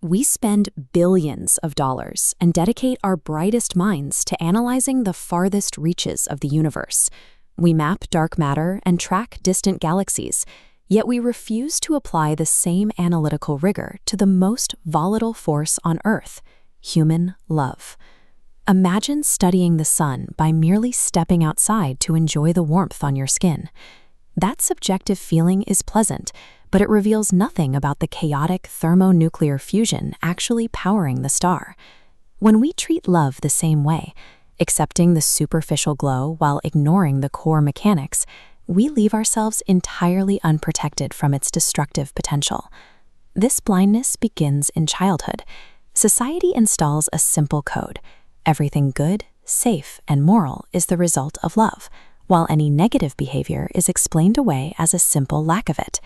We spend billions of dollars and dedicate our brightest minds to analyzing the farthest reaches of the universe. We map dark matter and track distant galaxies, yet we refuse to apply the same analytical rigor to the most volatile force on Earth, human love. Imagine studying the sun by merely stepping outside to enjoy the warmth on your skin. That subjective feeling is pleasant, but it reveals nothing about the chaotic thermonuclear fusion actually powering the star. When we treat love the same way, accepting the superficial glow while ignoring the core mechanics, we leave ourselves entirely unprotected from its destructive potential. This blindness begins in childhood. Society installs a simple code. Everything good, safe, and moral is the result of love, while any negative behavior is explained away as a simple lack of it.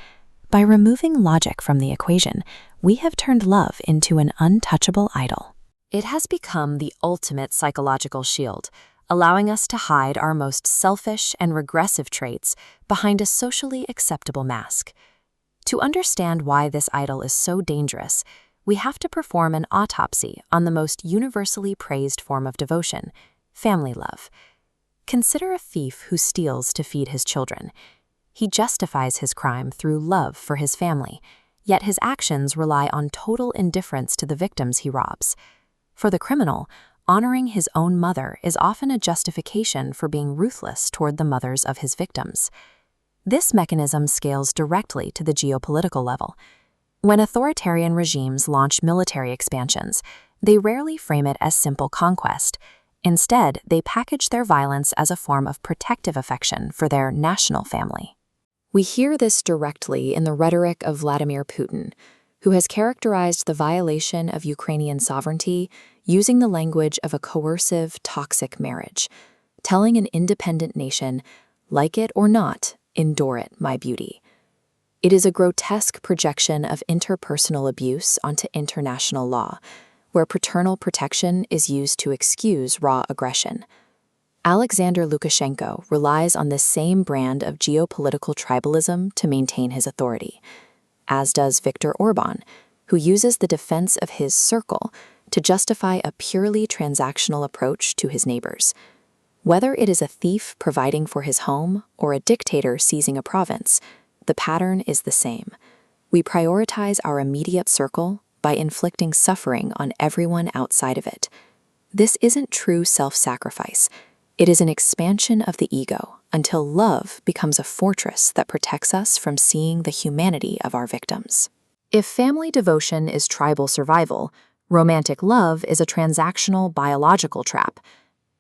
By removing logic from the equation, we have turned love into an untouchable idol. It has become the ultimate psychological shield, allowing us to hide our most selfish and regressive traits behind a socially acceptable mask. To understand why this idol is so dangerous, we have to perform an autopsy on the most universally praised form of devotion, family love. Consider a thief who steals to feed his children. He justifies his crime through love for his family, yet his actions rely on total indifference to the victims he robs. For the criminal, honoring his own mother is often a justification for being ruthless toward the mothers of his victims. This mechanism scales directly to the geopolitical level. When authoritarian regimes launch military expansions, they rarely frame it as simple conquest. Instead, they package their violence as a form of protective affection for their national family. We hear this directly in the rhetoric of Vladimir Putin, who has characterized the violation of Ukrainian sovereignty using the language of a coercive, toxic marriage, telling an independent nation, "Like it or not, endure it, my beauty." It is a grotesque projection of interpersonal abuse onto international law, where paternal protection is used to excuse raw aggression. Alexander Lukashenko relies on this same brand of geopolitical tribalism to maintain his authority, as does Viktor Orban, who uses the defense of his circle to justify a purely transactional approach to his neighbors. Whether it is a thief providing for his home or a dictator seizing a province, the pattern is the same. We prioritize our immediate circle by inflicting suffering on everyone outside of it. This isn't true self-sacrifice. It is an expansion of the ego until love becomes a fortress that protects us from seeing the humanity of our victims. If family devotion is tribal survival, romantic love is a transactional biological trap.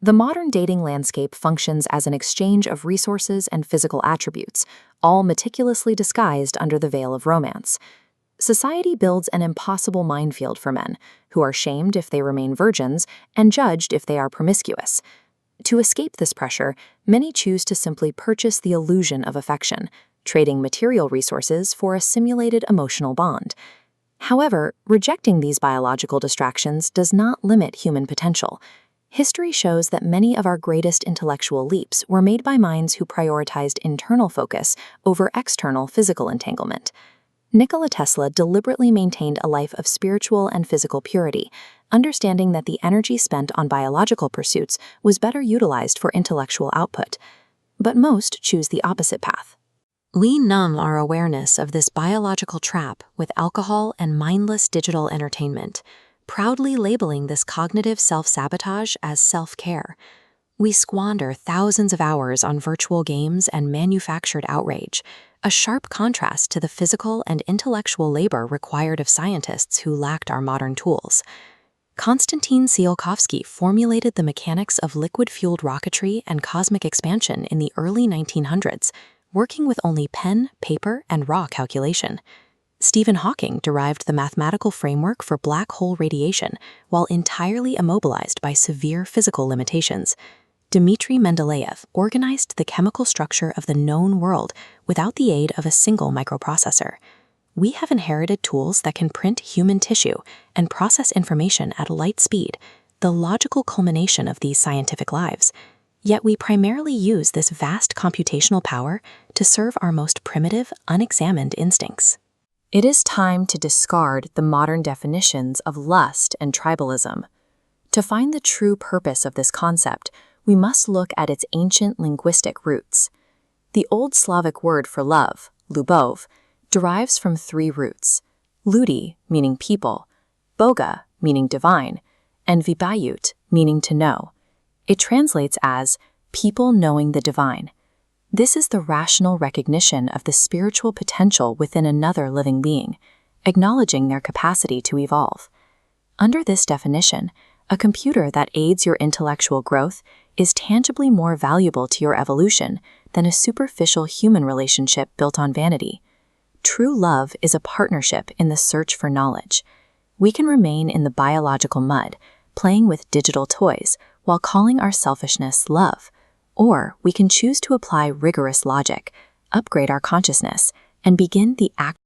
The modern dating landscape functions as an exchange of resources and physical attributes, all meticulously disguised under the veil of romance. Society builds an impossible minefield for men, who are shamed if they remain virgins and judged if they are promiscuous. To escape this pressure, many choose to simply purchase the illusion of affection, trading material resources for a simulated emotional bond. However, rejecting these biological distractions does not limit human potential. History shows that many of our greatest intellectual leaps were made by minds who prioritized internal focus over external physical entanglement. Nikola Tesla deliberately maintained a life of spiritual and physical purity, understanding that the energy spent on biological pursuits was better utilized for intellectual output. But most choose the opposite path. We numb our awareness of this biological trap with alcohol and mindless digital entertainment, proudly labeling this cognitive self-sabotage as self-care. We squander thousands of hours on virtual games and manufactured outrage, a sharp contrast to the physical and intellectual labor required of scientists who lacked our modern tools. Konstantin Tsiolkovsky formulated the mechanics of liquid-fueled rocketry and cosmic expansion in the early 1900s, working with only pen, paper, and raw calculation. Stephen Hawking derived the mathematical framework for black hole radiation while entirely immobilized by severe physical limitations. Dmitry Mendeleev organized the chemical structure of the known world without the aid of a single microprocessor. We have inherited tools that can print human tissue and process information at light speed, the logical culmination of these scientific lives. Yet we primarily use this vast computational power to serve our most primitive, unexamined instincts. It is time to discard the modern definitions of lust and tribalism. To find the true purpose of this concept, we must look at its ancient linguistic roots. The Old Slavic word for love, lubov, derives from three roots: ludi, meaning people, boga, meaning divine, and vibayut, meaning to know. It translates as people knowing the divine. This is the rational recognition of the spiritual potential within another living being, acknowledging their capacity to evolve. Under this definition, a computer that aids your intellectual growth is tangibly more valuable to your evolution than a superficial human relationship built on vanity. True love is a partnership in the search for knowledge. We can remain in the biological mud, playing with digital toys, while calling our selfishness love. Or we can choose to apply rigorous logic, upgrade our consciousness, and begin the